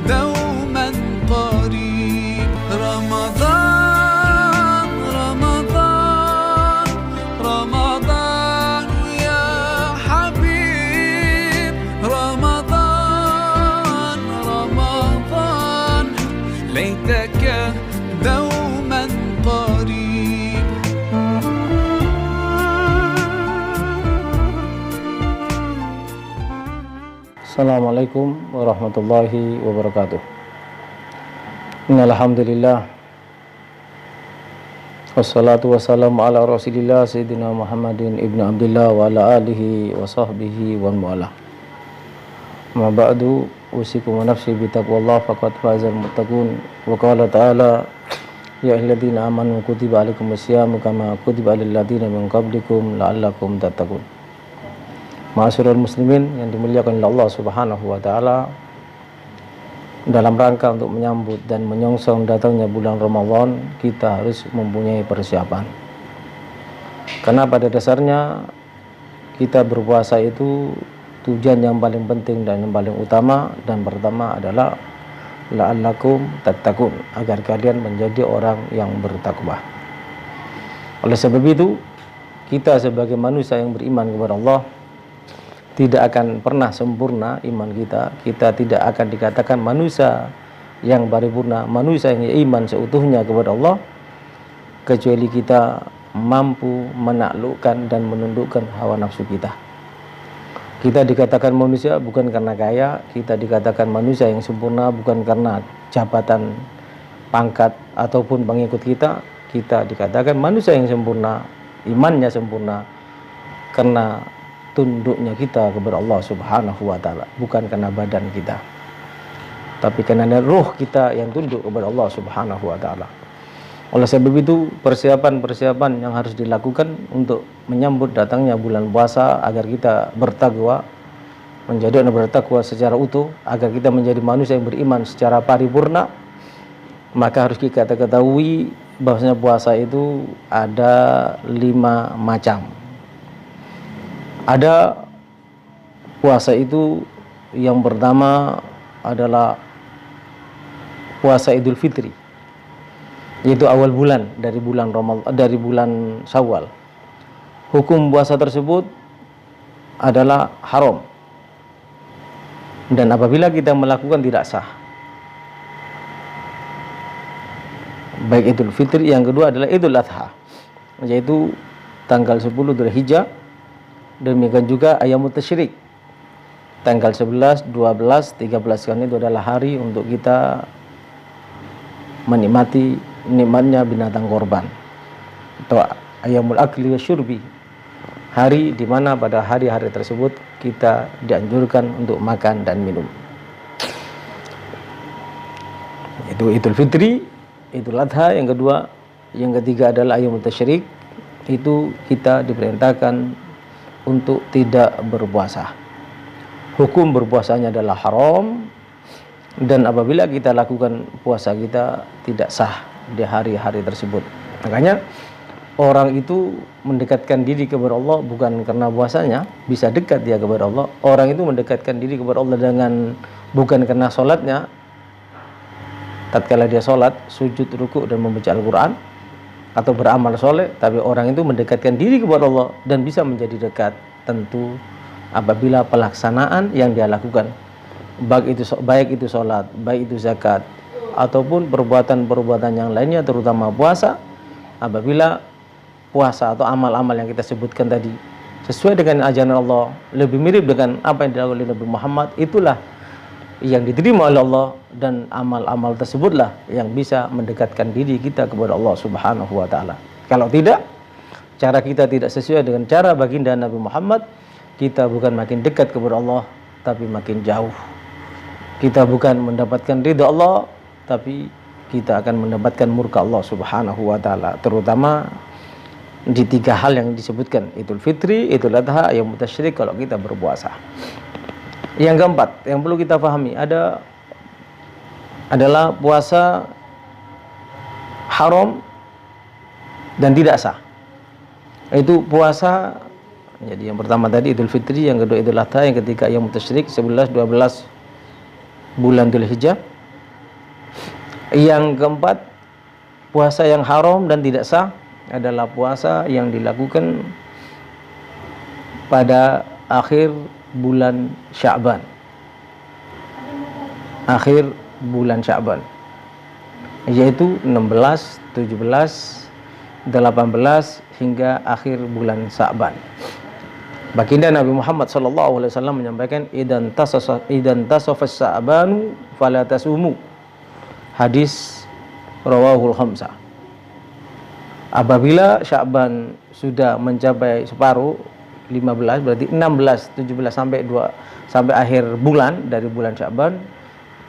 دوما قريب. رمضان رمضان رمضان يا حبيب. رمضان رمضان ليتك دوما قريب. Assalamualaikum warahmatullahi wabarakatuh. Innal hamdalillah wassalatu wassalamu ala Rasulillah Sayyidina Muhammadin ibnu Abdillah wa ala alihi wa sahbihi wa mu'alah. Ma ba'du, usikum wa nafsi bi taqwallah faqad fazal muttaqun. Wa qala ta'ala ya ayyuhalladzina amanu kutiba alaikumus syamu kama kutiba alal ladzina min qablikum la'allakum tattaqun. Ma'asyiral muslimin yang dimuliakan oleh Allah Subhanahu wa taala, dalam rangka untuk menyambut dan menyongsong datangnya bulan Ramadan, kita harus mempunyai persiapan. Karena pada dasarnya kita berpuasa itu tujuan yang paling penting dan yang paling utama dan pertama adalah la'allakum tattaqun, agar kalian menjadi orang yang bertakwa. Oleh sebab itu, kita sebagai manusia yang beriman kepada Allah tidak akan pernah sempurna iman kita. Kita tidak akan dikatakan manusia yang paripurna, manusia yang iman seutuhnya kepada Allah, kecuali kita mampu menaklukkan dan menundukkan hawa nafsu kita. Kita dikatakan manusia bukan karena kaya, kita dikatakan manusia yang sempurna bukan karena jabatan, pangkat ataupun pengikut kita. Kita dikatakan manusia yang sempurna, imannya sempurna karena tunduknya kita kepada Allah Subhanahu wa taala, bukan karena badan kita, tapi karena ruh kita yang tunduk kepada Allah Subhanahu wa taala. Oleh sebab itu, persiapan-persiapan yang harus dilakukan untuk menyambut datangnya bulan puasa agar kita bertakwa, menjadi orang bertakwa secara utuh, agar kita menjadi manusia yang beriman secara paripurna, maka harus kita ketahui bahwasanya puasa itu ada 5 macam. Ada puasa itu yang pertama adalah puasa Idul Fitri, yaitu awal bulan dari bulan Ramadan, dari bulan Syawal. Hukum puasa tersebut adalah haram, dan apabila kita melakukan tidak sah. Baik Idul Fitri, yang kedua adalah Idul Adha, yaitu tanggal 10 Dzulhijjah. Demikian juga Ayyamut Tasyrik, tanggal 11, 12, 13, kan itu adalah hari untuk kita menikmati nikmatnya binatang korban, atau Ayyamul Akli wa Syurbi, hari di mana pada hari-hari tersebut kita dianjurkan untuk makan dan minum. Itu Idul Fitri, Idul Adha yang kedua. Yang ketiga adalah Ayyamut Tasyrik, itu kita diperintahkan untuk tidak berpuasa. Hukum berpuasanya adalah haram, dan apabila kita lakukan puasa kita tidak sah di hari-hari tersebut. Makanya orang itu mendekatkan diri kepada Allah bukan karena puasanya, bisa dekat dia kepada Allah. Orang itu mendekatkan diri kepada Allah dengan bukan karena sholatnya, tatkala dia sholat, sujud, rukuk dan membaca Al-Quran atau beramal soleh, tapi orang itu mendekatkan diri kepada Allah dan bisa menjadi dekat tentu apabila pelaksanaan yang dia lakukan, baik itu sholat, baik itu zakat, ataupun perbuatan-perbuatan yang lainnya, terutama puasa. Apabila puasa atau amal-amal yang kita sebutkan tadi sesuai dengan ajaran Allah, lebih mirip dengan apa yang dilakukan oleh Nabi Muhammad, itulah yang diterima oleh Allah, dan amal-amal tersebutlah yang bisa mendekatkan diri kita kepada Allah Subhanahu wa taala. Kalau tidak, cara kita tidak sesuai dengan cara baginda Nabi Muhammad, kita bukan makin dekat kepada Allah, tapi makin jauh. Kita bukan mendapatkan ridha Allah, tapi kita akan mendapatkan murka Allah Subhanahu wa taala, terutama di 3 hal yang disebutkan, Idul Fitri, Idul Adha, Ayyamut Tasyrik, kalau kita berpuasa. Yang keempat yang perlu kita pahami adalah puasa haram dan tidak sah. Itu puasa, jadi yang pertama tadi Idul Fitri, yang kedua Idul Adha, yang ketiga Ayyamut Tasyrik 11, 12 bulan Dzulhijjah. Yang keempat, puasa yang haram dan tidak sah adalah puasa yang dilakukan pada akhir bulan Sya'ban. Akhir bulan Sya'ban, yaitu 16, 17, 18 hingga akhir bulan Sya'ban. Baginda Nabi Muhammad SAW menyampaikan, idan tasafas Sya'banu fala tasumu. Hadis rawahul khamsah. Apabila Sya'ban sudah mencapai separuh, 15 berarti 16, 17 sampai akhir bulan dari bulan Sya'ban,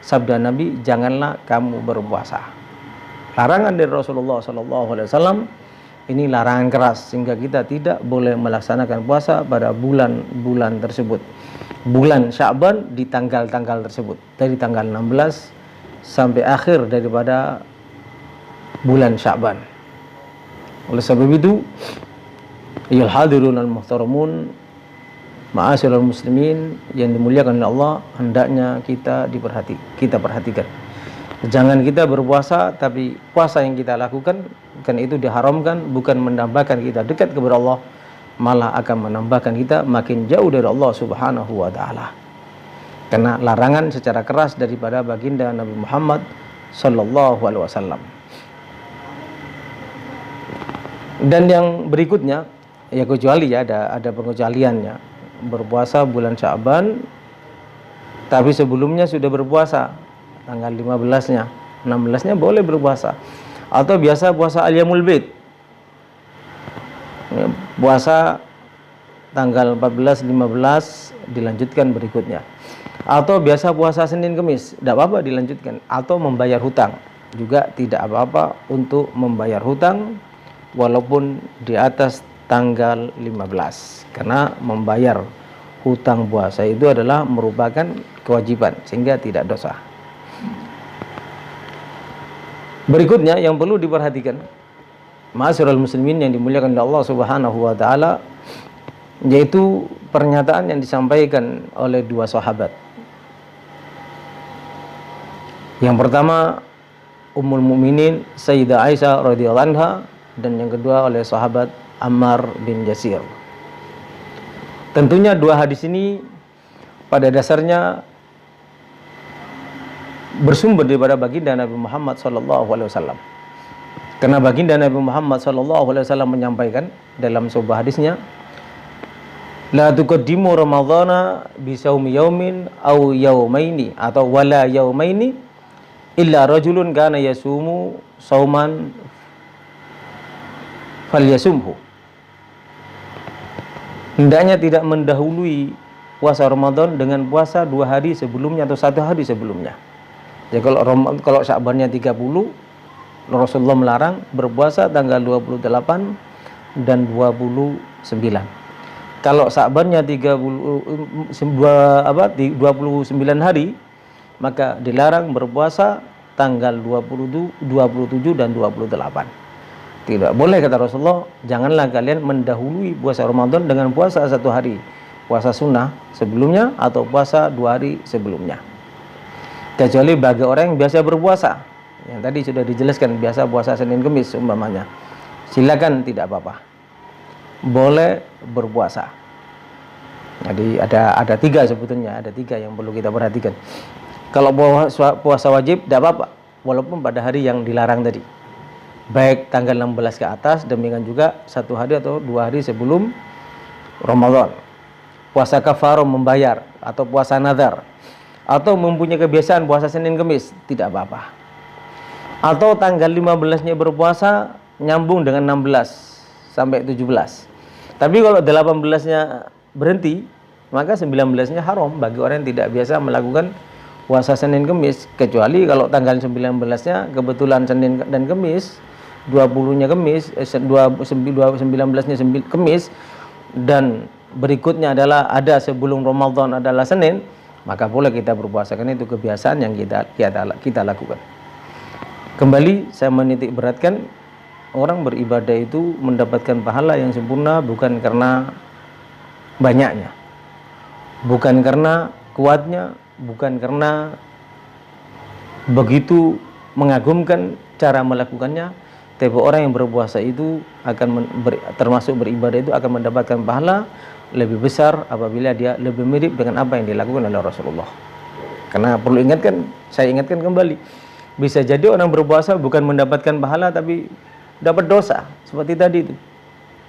sabda Nabi, janganlah kamu berpuasa. Larangan dari Rasulullah SAW ini larangan keras, sehingga kita tidak boleh melaksanakan puasa pada bulan-bulan tersebut. Bulan Sya'ban di tanggal-tanggal tersebut, dari tanggal 16 sampai akhir daripada bulan Sya'ban. Oleh sebab itu, ayyuhal hadirun al-muhtaramun, ma'asyiral muslimin yang dimuliakan oleh Allah, hendaknya kita perhatikan. Jangan kita berpuasa tapi puasa yang kita lakukan kan itu diharamkan, bukan menambahkan kita dekat kepada Allah, malah akan menambahkan kita makin jauh dari Allah Subhanahu wa taala. Karena larangan secara keras daripada baginda Nabi Muhammad sallallahu alaihi wasallam. Dan yang berikutnya, ya kecuali ya ada pengecualiannya, berpuasa bulan Sya'ban tapi sebelumnya sudah berpuasa, tanggal 15-nya, 16-nya boleh berpuasa. Atau biasa puasa Ayyamul Bid, puasa tanggal 14, 15 dilanjutkan berikutnya. Atau biasa puasa Senin Kemis, tidak apa-apa dilanjutkan. Atau membayar hutang, juga tidak apa-apa untuk membayar hutang walaupun di atas tanggal 15, karena membayar hutang puasa itu adalah merupakan kewajiban sehingga tidak dosa. Berikutnya yang perlu diperhatikan, ma'asyiral muslimin yang dimuliakan oleh Allah Subhanahu wa taala, yaitu pernyataan yang disampaikan oleh dua sahabat. Yang pertama Ummul Mukminin Sayyidah Aisyah radhiyallahu anha, dan yang kedua oleh sahabat Ammar bin Yasir. Tentunya dua hadis ini pada dasarnya bersumber daripada baginda Nabi Muhammad SAW. Karena baginda Nabi Muhammad SAW menyampaikan dalam sebuah hadisnya, la tuqaddimu ramadhana bi saumi yaumin aw yaumaini, atau wala yaumaini illa rajulun kana yasumu sauman falyasumhu. Hendaknya tidak mendahului puasa Ramadan dengan puasa 2 hari sebelumnya atau 1 hari sebelumnya. Ya, kalau Sya'bannya 30, Rasulullah melarang berpuasa tanggal 28 dan 29. Kalau Sya'bannya 29 hari, maka dilarang berpuasa tanggal 27 dan 28. Tidak boleh, kata Rasulullah, janganlah kalian mendahului puasa Ramadan dengan puasa 1 hari, puasa sunnah sebelumnya atau puasa 2 hari sebelumnya. Kecuali bagi orang yang biasa berpuasa, yang tadi sudah dijelaskan, biasa puasa Senin Kemis umpamanya, silakan, tidak apa-apa, boleh berpuasa. Jadi ada 3 sebetulnya, ada 3 yang perlu kita perhatikan. Kalau puasa wajib tidak apa-apa, walaupun pada hari yang dilarang tadi, baik tanggal 16 ke atas, demikian juga 1 hari atau 2 hari sebelum Ramadan. Puasa kafarah, membayar, atau puasa nazar, atau mempunyai kebiasaan puasa Senin Kemis, tidak apa-apa. Atau tanggal 15-nya berpuasa nyambung dengan 16 sampai 17. Tapi kalau 18-nya berhenti, maka 19-nya haram bagi orang yang tidak biasa melakukan puasa Senin Kemis. Kecuali kalau tanggal 19-nya kebetulan Senin dan Kemis, 20-nya Kemis, 19-nya Kemis, dan berikutnya adalah ada sebelum Ramadan adalah Senin, maka boleh kita berpuasa, karena itu kebiasaan yang kita lakukan. Kembali saya menitik beratkan, orang beribadah itu mendapatkan pahala yang sempurna bukan karena banyaknya, bukan karena kuatnya, bukan karena begitu mengagumkan cara melakukannya, tapi orang yang berpuasa itu akan termasuk beribadah itu akan mendapatkan pahala lebih besar apabila dia lebih mirip dengan apa yang dilakukan oleh Rasulullah. Karena perlu ingatkan, saya ingatkan kembali, bisa jadi orang berpuasa bukan mendapatkan pahala tapi dapat dosa. Seperti tadi itu,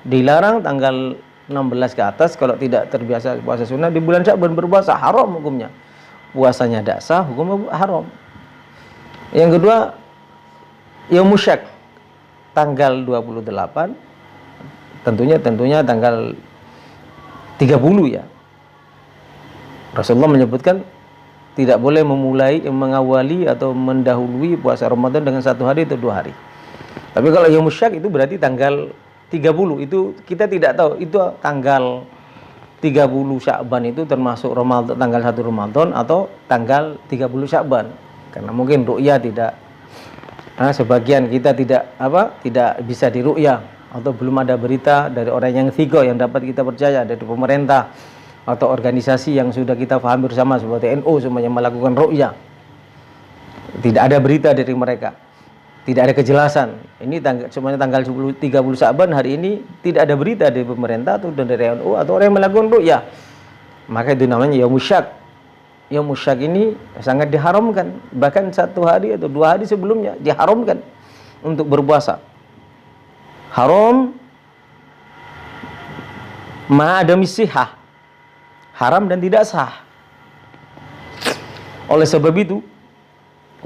dilarang tanggal 16 ke atas kalau tidak terbiasa puasa sunnah di bulan Sya'ban berpuasa, haram hukumnya. Puasanya tidak sah, hukumnya haram. Yang kedua, Yaumul Syak, tanggal 28, tentunya tanggal 30 ya. Rasulullah menyebutkan tidak boleh mengawali atau mendahului puasa Ramadan dengan 1 hari atau 2 hari. Tapi kalau Yaumul Syak itu berarti tanggal 30, itu kita tidak tahu itu tanggal 30 Sya'ban itu termasuk Ramadan, tanggal 1 Ramadan atau tanggal 30 Sya'ban. Karena mungkin ru'ya tidak, sebagian kita tidak bisa diru'ya, atau belum ada berita dari orang yang thiqah yang dapat kita percaya, dari pemerintah atau organisasi yang sudah kita pahami bersama seperti NU semuanya melakukan ru'ya. Tidak ada berita dari mereka, tidak ada kejelasan. Ini semuanya tanggal 30 Sya'ban hari ini tidak ada berita dari pemerintah atau dari NU atau orang yang melakukan ru'ya. Maka itu namanya Yaumul Syak. Yaumul Syak ini sangat diharamkan, bahkan 1 hari atau 2 hari sebelumnya diharamkan untuk berpuasa. Haram ma'adami sihah, haram dan tidak sah. Oleh sebab itu,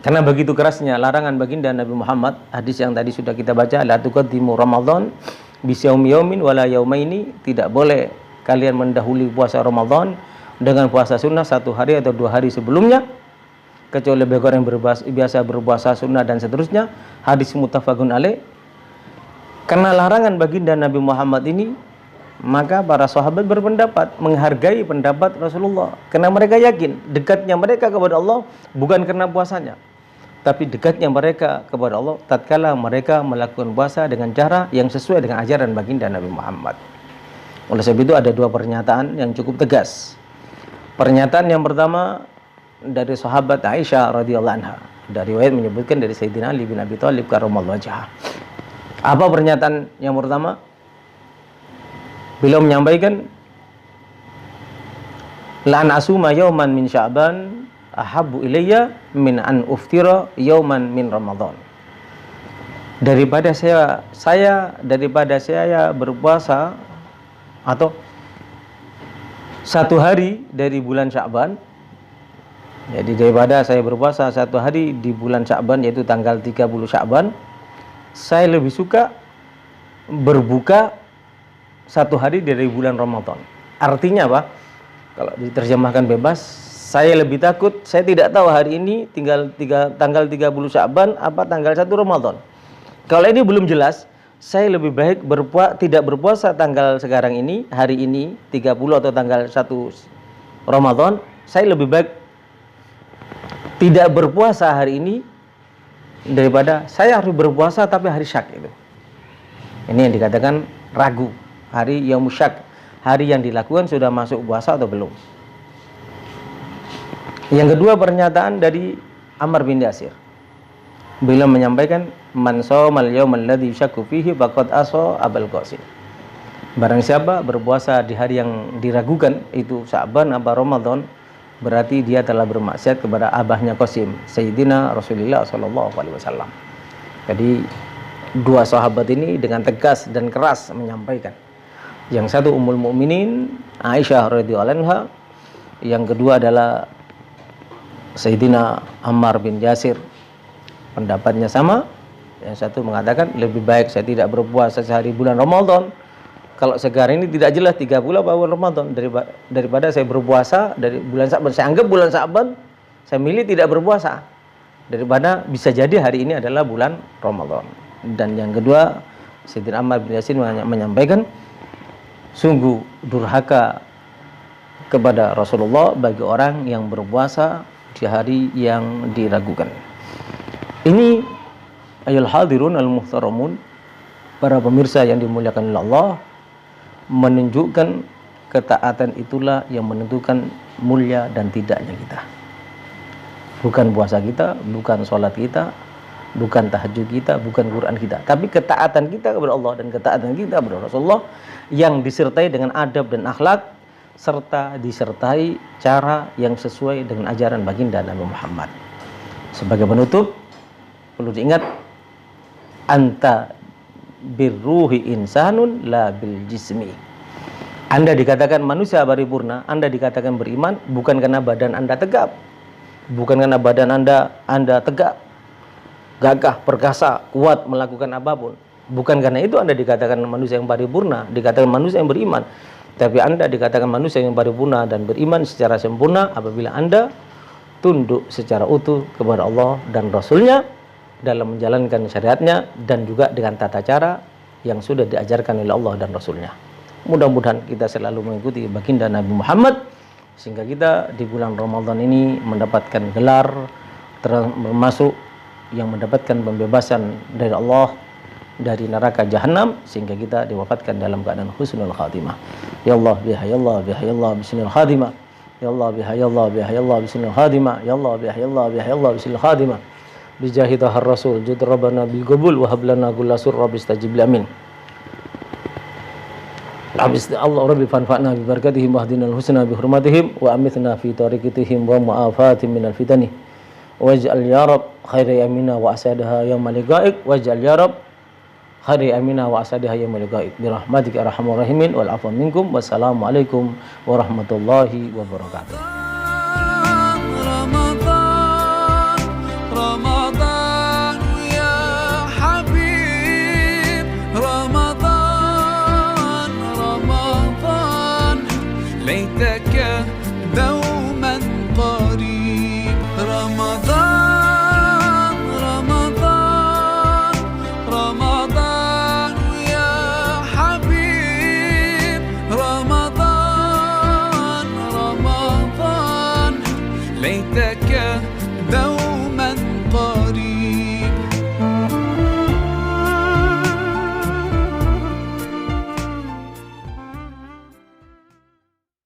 karena begitu kerasnya larangan baginda Nabi Muhammad, hadis yang tadi sudah kita baca, la tuqaddimu Ramadan bisyaumi yaumin wala yaumaini, tidak boleh kalian mendahului puasa Ramadan dengan puasa sunnah 1 hari atau 2 hari sebelumnya, kecuali bagi orang yang biasa berpuasa sunnah dan seterusnya. Hadis muttafaqun alaih. Karena larangan baginda Nabi Muhammad ini, maka para sahabat berpendapat menghargai pendapat Rasulullah, karena mereka yakin dekatnya mereka kepada Allah bukan karena puasanya, tapi dekatnya mereka kepada Allah tatkala mereka melakukan puasa dengan cara yang sesuai dengan ajaran baginda Nabi Muhammad. Oleh sebab itu ada 2 pernyataan yang cukup tegas. Pernyataan yang pertama dari sahabat Aisyah radhiyallahu anha, dari riwayat menyebutkan dari Sayyidina Ali bin Abi Thalib karramallahu wajhah. Apa pernyataan yang pertama? Beliau menyampaikan, la an asuma yauman min Sya'ban ahabbu ilayya min an uftira yauman min Ramadan. Daripada saya berpuasa atau 1 hari dari bulan Sya'ban, jadi daripada saya berpuasa 1 hari di bulan Sya'ban, yaitu tanggal 30 Sya'ban, saya lebih suka berbuka 1 hari dari bulan Ramadan. Artinya apa? Kalau diterjemahkan bebas, saya lebih takut, saya tidak tahu hari ini tanggal 30 Sya'ban apa tanggal 1 Ramadan. Kalau ini belum jelas, saya lebih baik tidak berpuasa tanggal sekarang ini, hari ini 30 atau tanggal 1 Ramadan. Saya lebih baik tidak berpuasa hari ini daripada saya harus berpuasa tapi hari Syak itu. Ini yang dikatakan ragu, hari Yaumul Syak, hari yang dilakukan sudah masuk puasa atau belum. Yang kedua pernyataan dari Ammar bin Yasir. Beliau menyampaikan, man shaumal yaumal ladzi syakku fihi faqad asa Abul Qasim. Barang siapa berpuasa di hari yang diragukan, itu Sya'ban apa Ramadan, berarti dia telah bermaksiat kepada abahnya Qasim, Sayyidina Rasulullah SAW. Jadi 2 sahabat ini dengan tegas dan keras menyampaikan. Yang satu Ummul Mukminin Aisyah radhiyallahu anha, yang kedua adalah Sayyidina Ammar bin Yasir. Pendapatnya sama. Yang satu mengatakan lebih baik saya tidak berpuasa sehari bulan Ramadan, kalau sekarang ini tidak jelas 30 apa bulan Ramadan, daripada saya berpuasa dari bulan Sya'ban. Saya anggap bulan Sya'ban, saya milih tidak berpuasa daripada bisa jadi hari ini adalah bulan Ramadan. Dan yang kedua, Sayyidina Ammar bin Yasir menyampaikan, sungguh durhaka kepada Rasulullah bagi orang yang berpuasa di hari yang diragukan. Ini ayol hadirun al-muhtaramun, para pemirsa yang dimuliakan oleh Allah, menunjukkan ketaatan itulah yang menentukan mulia dan tidaknya kita. Bukan puasa kita, bukan sholat kita, bukan tahajud kita, bukan Quran kita, tapi ketaatan kita kepada Allah dan ketaatan kita kepada Rasulullah yang disertai dengan adab dan akhlak serta disertai cara yang sesuai dengan ajaran baginda Nabi Muhammad. Sebagai penutup, perlu diingat, anta birruhi insanun la bil jismi. Anda dikatakan manusia paripurna, Anda dikatakan beriman bukan karena badan Anda tegap, bukan karena badan Anda tegak, gagah, perkasa, kuat melakukan apapun. Bukan karena itu Anda dikatakan manusia yang paripurna, dikatakan manusia yang beriman. Tapi Anda dikatakan manusia yang paripurna dan beriman secara sempurna apabila Anda tunduk secara utuh kepada Allah dan Rasul-Nya dalam menjalankan syariatnya dan juga dengan tata cara yang sudah diajarkan oleh Allah dan Rasul-Nya. Mudah-mudahan kita selalu mengikuti baginda Nabi Muhammad sehingga kita di bulan Ramadan ini mendapatkan gelar termasuk yang mendapatkan pembebasan dari Allah dari neraka jahanam sehingga kita diwafatkan dalam keadaan husnul khatimah. Ya Allah biha ya Allah biha ya Allah bismil khatimah. Ya Allah biha ya Allah biha ya Allah bismil khatimah. Ya Allah biha ya Allah biha ya Allah bismil khatimah. Bijahi tahar rasul jud rabbana bil qabul wa hab lana kulla surra bistajib amin. Allah rabbi fanfa'na bi barakatihim wahdinal husna bi hurmatihim wa amithna fi tariqatihim wa mu'afatihim minal fitani waj'al ya rab khairi amina wa asadaha yaumal liqa'ik waj'al ya rab khairi amina wa asadaha yaumal liqa'ik bi rahmatika arhamar rahimin wal afwa minkum wassalamu alaikum warahmatullahi wabarakatuh. رمضان يا حبيب رمضان ليت